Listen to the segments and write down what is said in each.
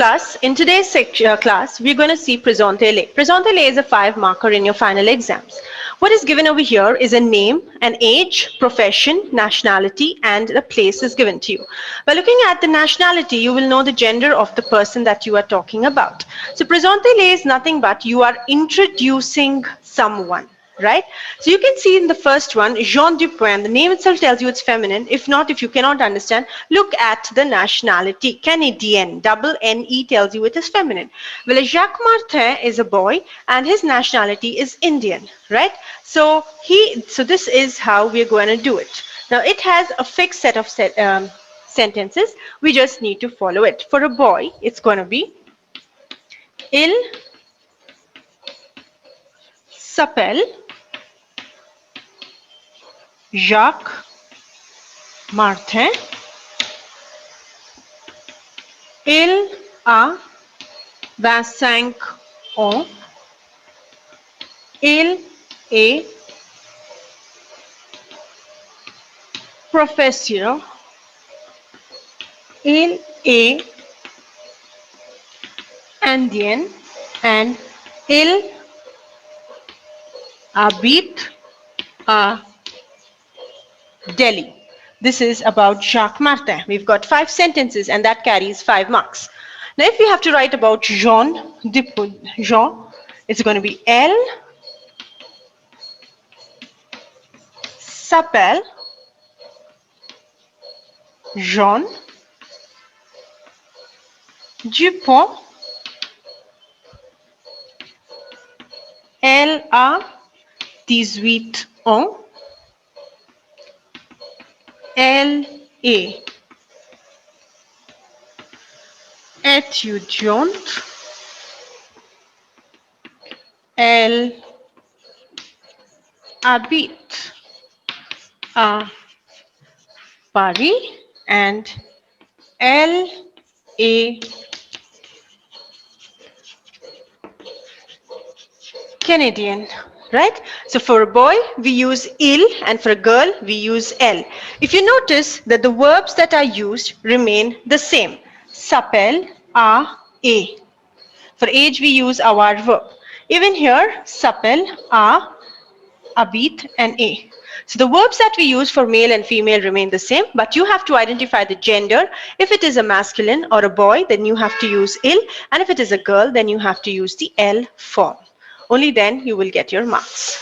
class, in today's class, we're going to see Présentez-les. Présentez-les is a 5-marker in your final exams. What is given over here is a name, an age, profession, nationality, and a place is given to you. By looking at the nationality, you will know the gender of the person that you are talking about. So Présentez-les is nothing but you are introducing someone. Right? So you can see in the first one, Jean Dupin, the name itself tells you it's feminine. If not, if you cannot understand, look at the nationality. Canadian, double N-E tells you it is feminine. Well, Jacques Martin is a boy and his nationality is Indian, right? So this is how we're going to do it. Now it has a fixed set of sentences. We just need to follow it. For a boy, it's going to be, il s'appelle Jacques Martin. Il a 25 ans. Il est professeur. Il est indien and il habite à Delhi. This is about Jacques Martin. We've got 5 sentences and that carries 5 marks. Now if we have to write about Jean, it's going to be Elle s'appelle Jean Dupont. Elle a 18 ans. Elle est étudiante. Elle habite à Paris and elle est Canadian. Right? So for a boy, we use il, and for a girl, we use elle. If you notice that the verbs that are used remain the same. S'appelle, a, et. For age, we use avoir verb. Even here, s'appelle, a, habite, and a. So the verbs that we use for male and female remain the same, but you have to identify the gender. If it is a masculine or a boy, then you have to use il, and if it is a girl, then you have to use the elle form. Only then you will get your marks.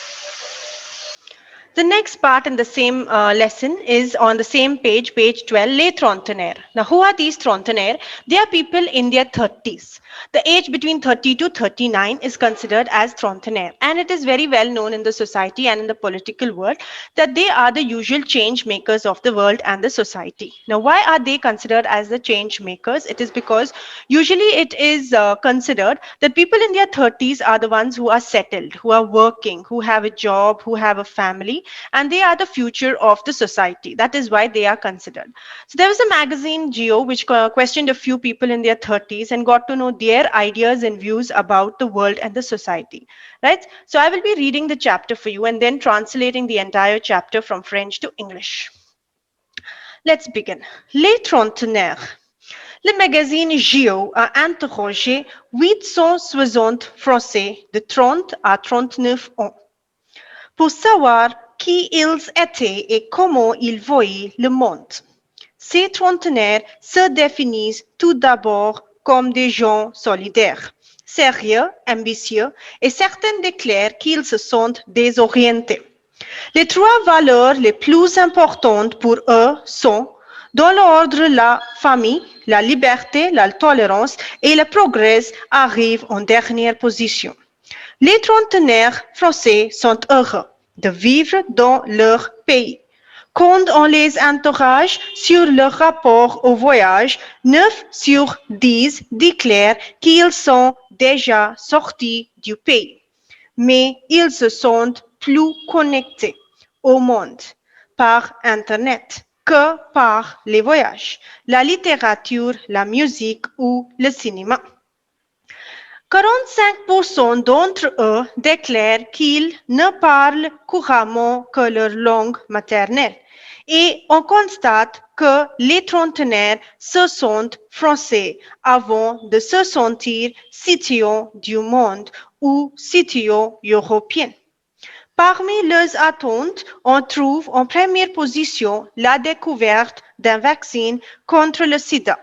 The next part in the same lesson is on the same page, page 12, les trentenaires. Now, who are these trentenaires? They are people in their 30s. The age between 30 to 39 is considered as trentenaire. And it is very well known in the society and in the political world that they are the usual change makers of the world and the society. Now, why are they considered as the change makers? It is because usually it is considered that people in their 30s are the ones who are settled, who are working, who have a job, who have a family, and they are the future of the society. That is why they are considered. So there was a magazine, Geo, which questioned a few people in their 30s and got to know their ideas and views about the world and the society. Right? So I will be reading the chapter for you and then translating the entire chapter from French to English. Let's begin. Les trentenaires. Le magazine Geo a interrogé 860 Français de 30 à 39 ans pour savoir qui ils étaient et comment ils voyaient le monde. Ces trentenaires se définissent tout d'abord comme des gens solidaires, sérieux, ambitieux, et certains déclarent qu'ils se sentent désorientés. Les 3 valeurs les plus importantes pour eux sont, dans l'ordre, la famille, la liberté, la tolérance et le progrès arrivent en dernière position. Les trentenaires français sont heureux de vivre dans leur pays. Quand on les interroge sur leur rapport au voyage, 9 sur 10 déclarent qu'ils sont déjà sortis du pays. Mais ils se sentent plus connectés au monde par Internet que par les voyages, la littérature, la musique ou le cinéma. 45% d'entre eux déclarent qu'ils ne parlent couramment que leur langue maternelle Et on constate que les trentenaires se sentent français avant de se sentir citoyens du monde ou citoyens européens. Parmi leurs attentes, on trouve en première position la découverte d'un vaccin contre le sida,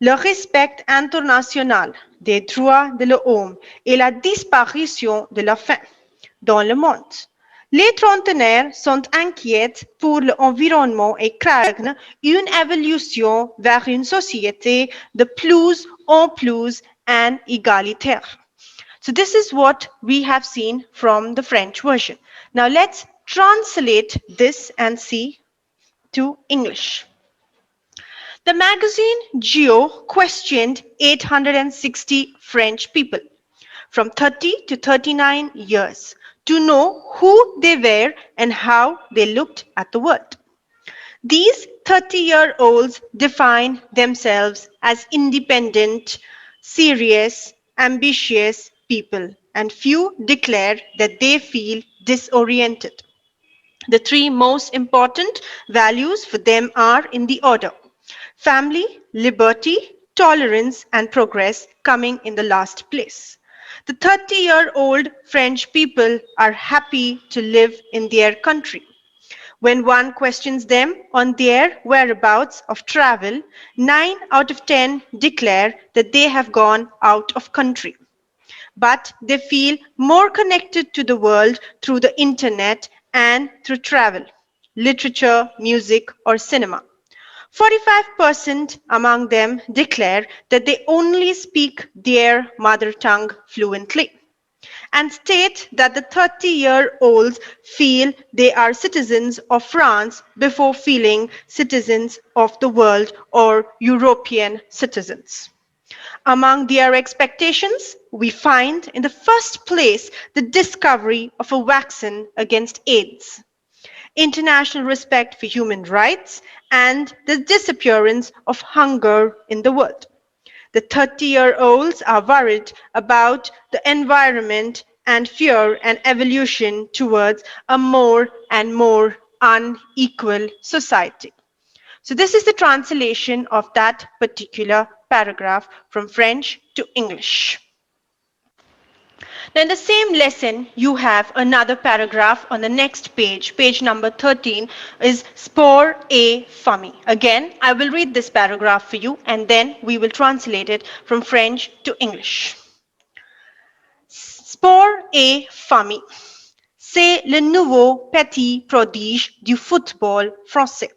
le respect international des droits de l'homme et la disparition de la faim dans le monde. Les trentenaires sont inquiets pour l'environnement et craignent une évolution vers une société de plus en plus inégalitaire. So this is what we have seen from the French version. Now let's translate this and see to English. The magazine Geo questioned 860 French people from 30 to 39 years to know who they were and how they looked at the world. These 30-year-olds define themselves as independent, serious, ambitious people, and few declare that they feel disoriented. The three most important values for them are in the order: family, liberty, tolerance, and progress, coming in the last place. The 30-year-old French people are happy to live in their country. When one questions them on their whereabouts of travel, 9 out of 10 declare that they have gone out of country. But they feel more connected to the world through the internet and through travel, literature, music, or cinema. 45% among them declare that they only speak their mother tongue fluently and state that the 30-year-olds feel they are citizens of France before feeling citizens of the world or European citizens. Among their expectations, we find in the first place the discovery of a vaccine against AIDS, international respect for human rights, and the disappearance of hunger in the world. The 30-year-olds are worried about the environment and fear an evolution towards a more and more unequal society. So this is the translation of that particular paragraph from French to English. Now in the same lesson, you have another paragraph on the next page, page number 13, is Sport et famille. Again, I will read this paragraph for you and then we will translate it from French to English. Sport et famille. C'est le nouveau petit prodige du football français.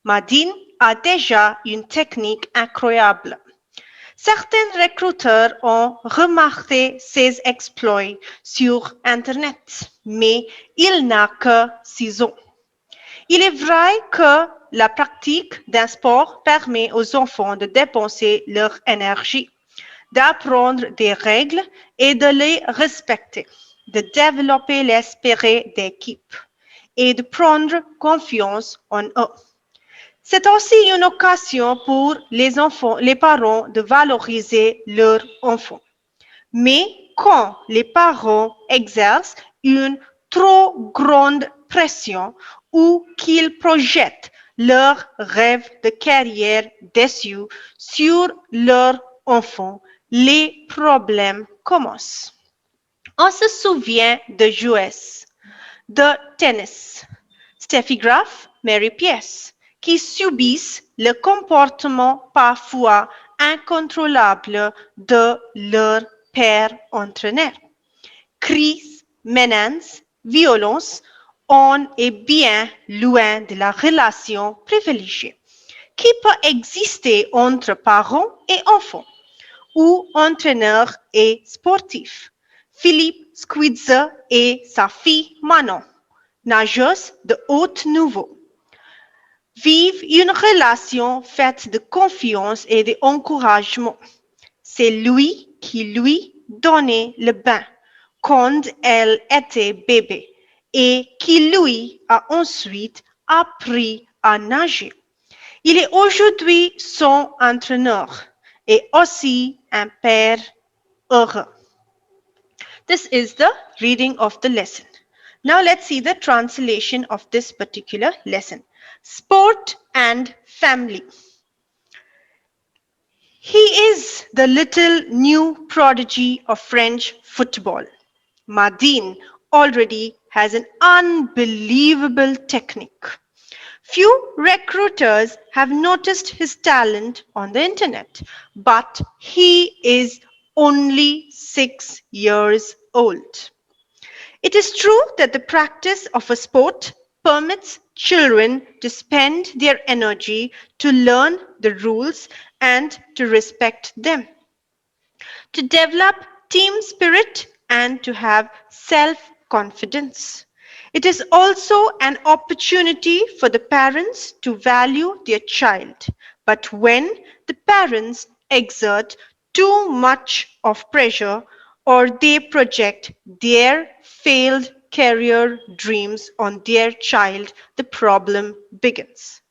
Madine a déjà une technique incroyable. Certains recruteurs ont remarqué ses exploits sur Internet, mais il n'a que 6 ans. Il est vrai que la pratique d'un sport permet aux enfants de dépenser leur énergie, d'apprendre des règles et de les respecter, de développer l'esprit d'équipe et de prendre confiance en eux. C'est aussi une occasion pour les enfants, les parents de valoriser leurs enfants. Mais quand les parents exercent une trop grande pression ou qu'ils projettent leurs rêves de carrière déçus sur leurs enfants, les problèmes commencent. On se souvient de joueuses de tennis, Steffi Graf, Mary Pierce, qui subissent le comportement parfois incontrôlable de leur père entraîneur. Crise, menaces, violence, on est bien loin de la relation privilégiée qui peut exister entre parents et enfants ou entraîneurs et sportifs. Philippe Squitzer et sa fille Manon, nageuse de haut niveau, vivent une relation faite de confiance et d'encouragement. C'est lui qui lui donnait le bain quand elle était bébé et qui lui a ensuite appris à nager. Il est aujourd'hui son entraîneur et aussi un père heureux. This is the reading of the lesson. Now let's see the translation of this particular lesson. Sport and family. He is the little new prodigy of French football. Madine already has an unbelievable technique. Few recruiters have noticed his talent on the internet, but he is only 6 years old. It is true that the practice of a sport permits children to spend their energy to learn the rules and to respect them, to develop team spirit and to have self-confidence. It is also an opportunity for the parents to value their child. But when the parents exert too much of pressure or they project their failed career dreams on their child, the problem begins.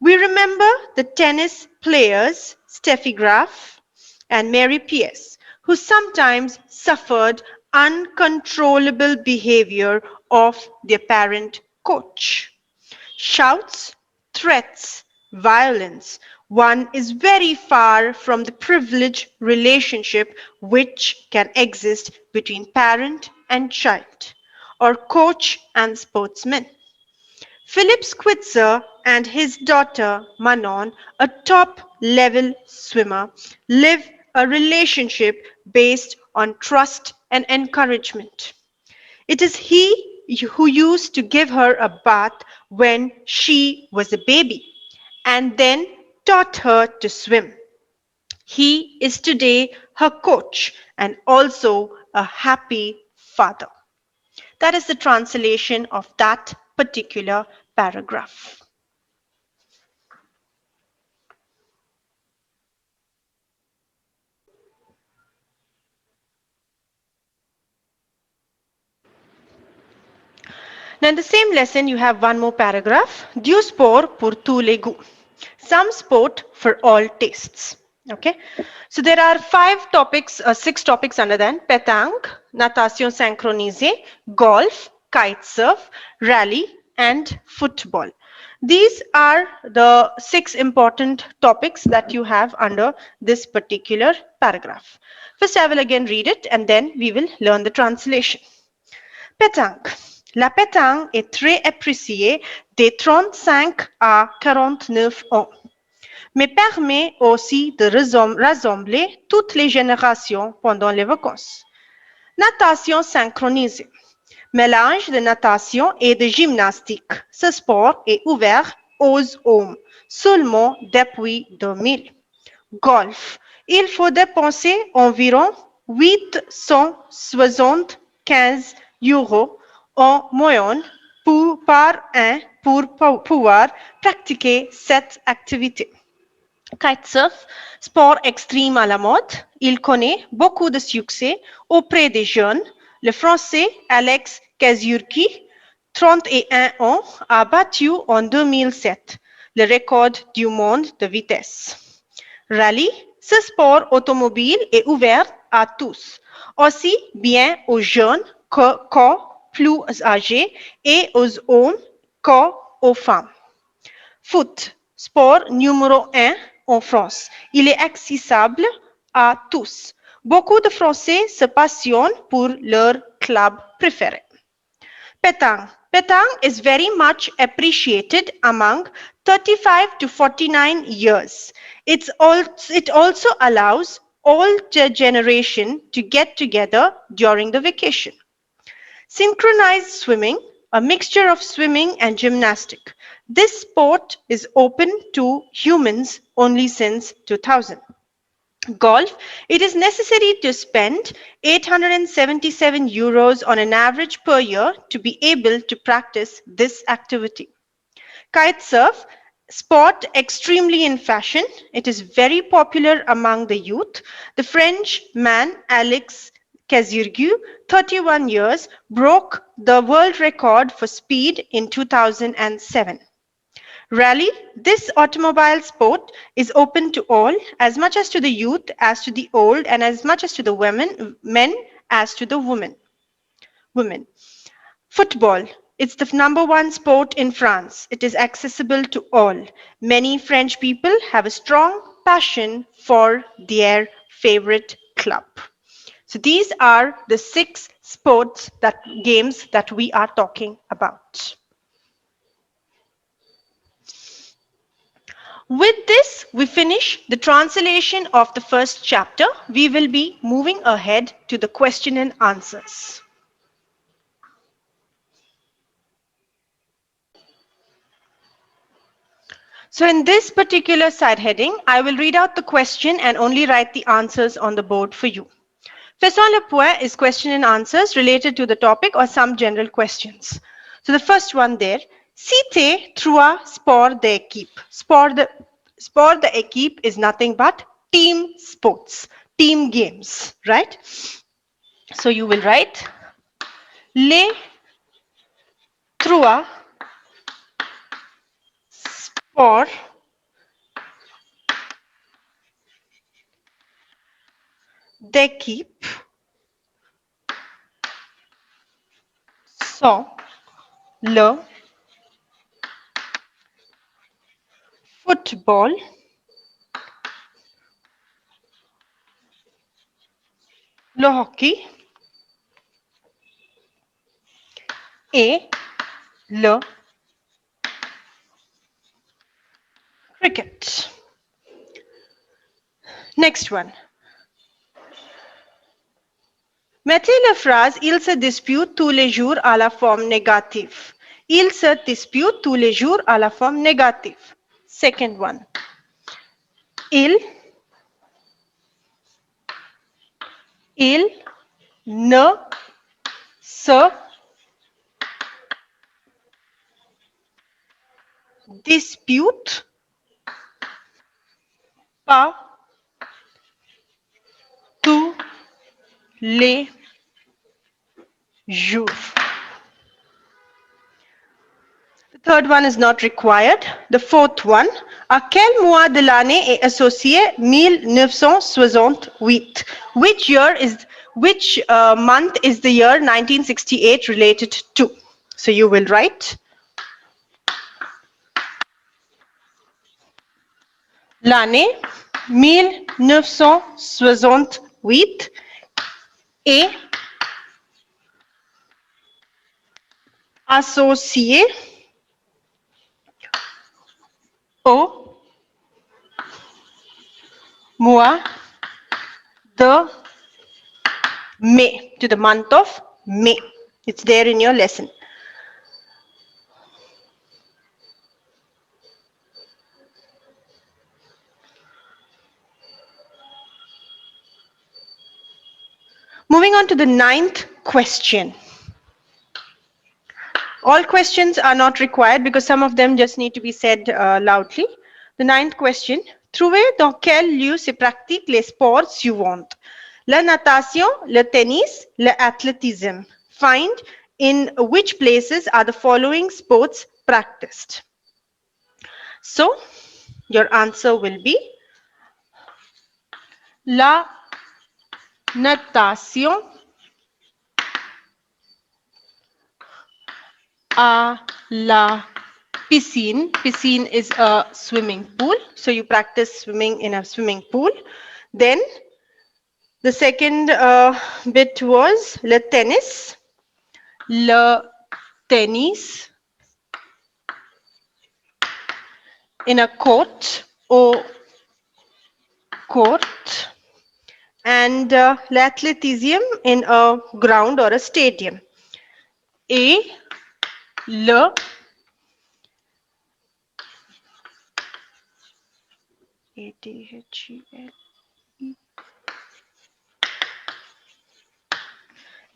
We remember the tennis players Steffi Graf and Mary Pierce, who sometimes suffered uncontrollable behavior of their parent coach. Shouts, threats, violence. One is very far from the privileged relationship which can exist between parent and child, or coach and sportsman. Philip Switzer and his daughter Manon, a top-level swimmer, live a relationship based on trust and encouragement. It is he who used to give her a bath when she was a baby and then taught her to swim. He is today her coach and also a happy father. That is the translation of that particular paragraph. Now, in the same lesson, you have one more paragraph. Du sport pour tous les goûts. Some sport for all tastes. Okay. So there are six topics under that: pétanque, natation synchronisée, golf, kite surf, rally, and football. These are the six important topics that you have under this particular paragraph. First, I will again read it and then we will learn the translation. Pétanque. La pétanque est très appréciée des 35 à 49 ans, mais permet aussi de rassembler toutes les générations pendant les vacances. Natation synchronisée. Mélange de natation et de gymnastique. Ce sport est ouvert aux hommes seulement depuis 2000. Golf. Il faut dépenser environ 875 euros en moyenne par an pour pouvoir pratiquer cette activité. Kitesurf, sport extrême à la mode, il connaît beaucoup de succès auprès des jeunes. Le Français Alex Kazurki, 31 ans, a battu en 2007 le record du monde de vitesse. Rallye, ce sport automobile est ouvert à tous, aussi bien aux jeunes qu'aux plus âgés et aux hommes qu'aux femmes. Foot, sport numéro 1 en France. Il est accessible à tous. Beaucoup de Français se passionnent pour leur club préféré. Pétanque. Pétanque is very much appreciated among 35 to 49 years. It also allows all generation to get together during the vacation. Synchronized swimming, a mixture of swimming and gymnastic. This sport is open to humans only since 2000. Golf, it is necessary to spend 877 euros on an average per year to be able to practice this activity. Kite surf, sport extremely in fashion. It is very popular among the youth. The French man Alex Kazirgu, 31 years, broke the world record for speed in 2007. Rally, this automobile sport is open to all, as much as to the youth as to the old, and as much as to the men as to the women. Football, It's the number one sport in France. It is accessible to all. Many French people have a strong passion for their favorite club. So these are the 6 sports that games that we are talking about. With this, we finish the translation of the first chapter. We will be moving ahead to the question and answers. So in this particular side heading, I will read out the question and only write the answers on the board for you. Faisons le point is question and answers related to the topic or some general questions. So the first one there, citez trois sports d'équipe. Sport d'équipe is nothing but team sports, team games, right? So you will write les trois sports d'équipe sont le football, le hockey et le cricket. Next one. Mettez la phrase il se dispute tous les jours à la forme négative. Il se dispute tous les jours à la forme négative. Second one. Il ne se dispute pas tous les jours. The third one is not required. The fourth one, à quel mois de l'année est associé 1968? Which month is the year 1968 related to? So you will write l'année 1968 est associée au mois de May, to the month of May. It's there in your lesson. Moving on to the 9th question. All questions are not required because some of them just need to be said loudly. The 9th question. Trouvez dans quel lieu se pratiquent les sports suivants? La natation, le tennis, le athlétisme. Find in which places are the following sports practiced. So, your answer will be la natation à la piscine. Piscine is a swimming pool. So you practice swimming in a swimming pool. Then the second bit was le tennis. Le tennis in a court or court. And l'athlétisme in a ground or a stadium. Et le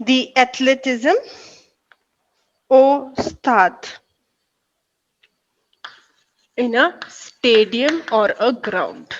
the athleticism au stade, in a stadium or a ground.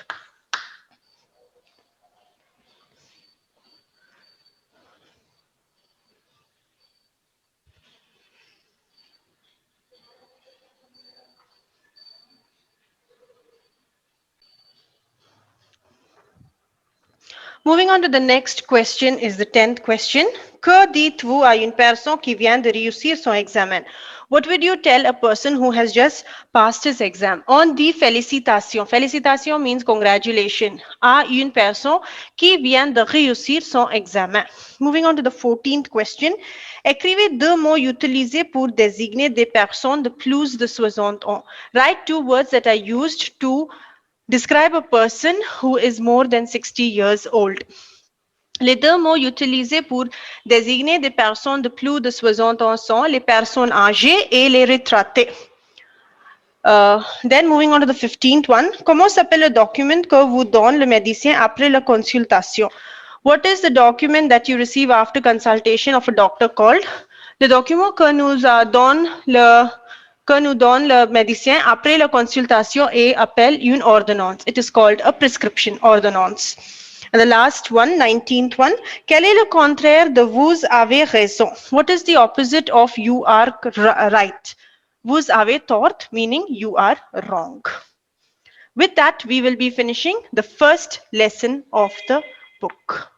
Moving on to the next question is the 10th question. Que dites-vous à une personne qui vient de réussir son examen? What would you tell a person who has just passed his exam? On dit félicitations. Félicitations means congratulations à une personne qui vient de réussir son examen. Moving on to the 14th question. Écrivez deux mots utilisés pour désigner des personnes de plus de 60 ans. Write two words that are used to describe a person who is more than 60 years old. Les deux mots utilisés pour désigner des personnes de plus de 60 ans sont les personnes âgées et les retraités. Then moving on to the 15th one. Comment s'appelle le document que vous donne le médecin après la consultation? What is the document that you receive after consultation of a doctor called? Le document que nous donne le médecin après la consultation est appelé une ordonnance. It is called a prescription ordonnance. And the last one, 19th one. Quel est le contraire de vous avez raison? What is the opposite of you are right? Vous avez tort, meaning you are wrong. With that, we will be finishing the first lesson of the book.